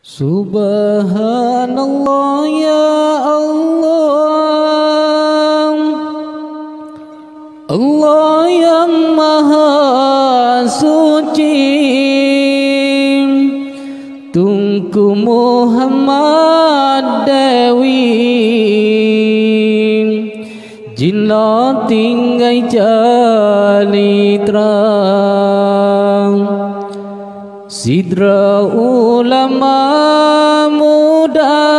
Subhanallah ya Allah, Allah yang maha suci, Tunku Muhammad Dewi, Jinna tinggai jali terang, Sidra ulama muda,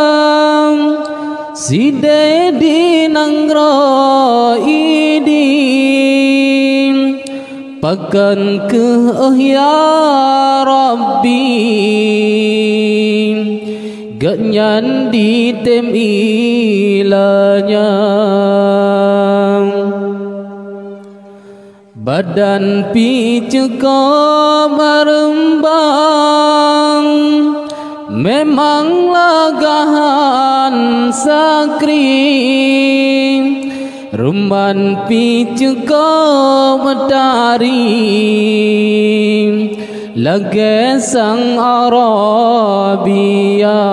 Side di nangro idin, Pakan ke ya Rabbi, Ganyan di tem ilanya, Badan picu kau merembang, Memanglah gahan sakri, Rumban picu kau medari, Lage sang Arabia,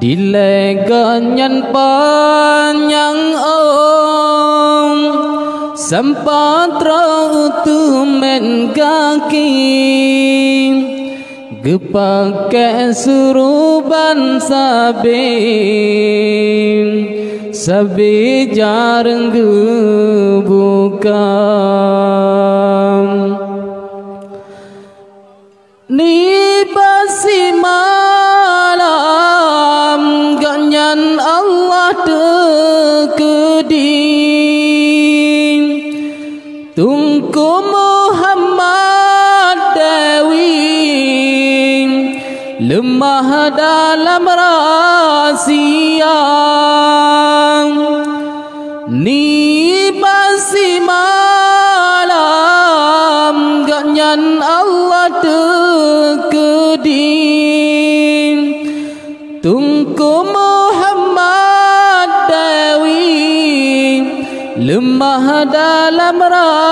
Dile ganyan panjang om, Sempat rautu men kaki, Gepake suruban sabi jarang gebukam. Ni basi malam ganyan Allah tekedi, Tunku Muhammad Dewi, lemah dalam rahasia. Ni basi malam ganyan Allah tekedi, Tunku Muhammad Dewi, lemah dalam rahasia.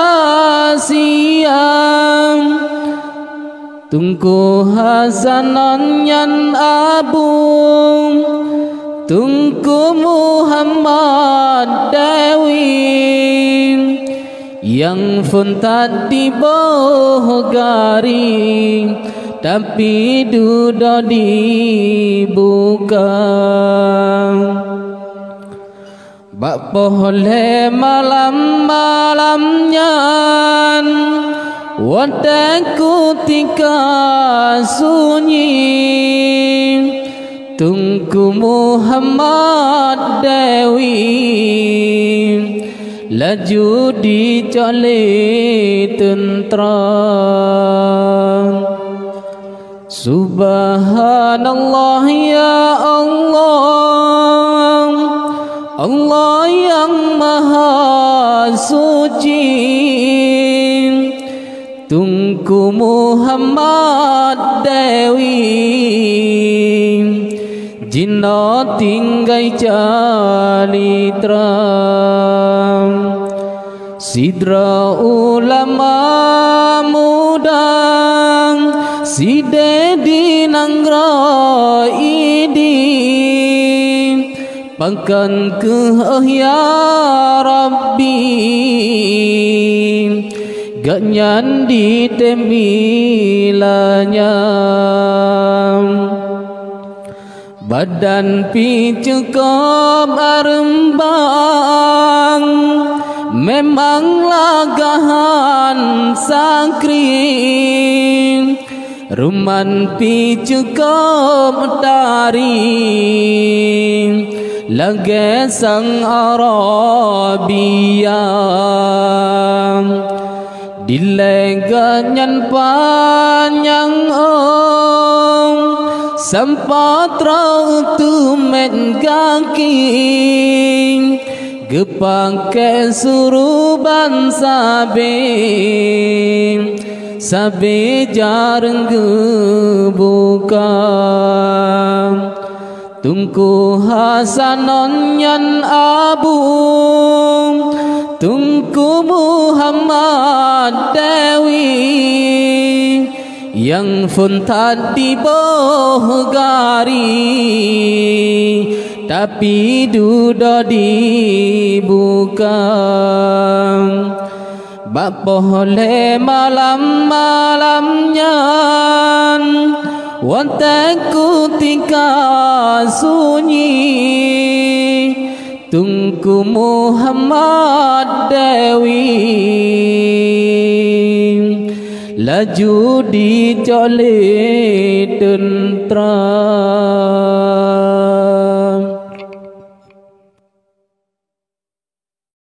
Tunku Hasanan yan abung, Tunku Muhammad Dewi, Yang pun tadi bohgari, Tapi duda dibuka. Bak boleh malam-malamnya, Wadaku tika sunyi, Tunku Muhammad Dewi, Laju dicole tentram. Subhanallah ya Allah, Allah yang maha suci, Tunku Muhammad Dewi, Jinna tinggai jali terang, Sidra ulama muda, Side di nangro idin, Pakan ke ya Rabbi, Ganyan di temilanya, Badan picu kau merembang, Memanglah gahan sakri, Ruman picu kau medari, Lage sang Arabia, Dile ganyan panjang om, Sempat rautu men kaki, Gepake suruban sabi jarang gebukam. Tunku Hasanon yan abung, Tunku Muhammad Dewi, yang pun tadi bohgari tapi duda dibuka bak boleh malam-malamnya wantaku tika sunyi Tunku Muhammad Dewi laju dicole tentram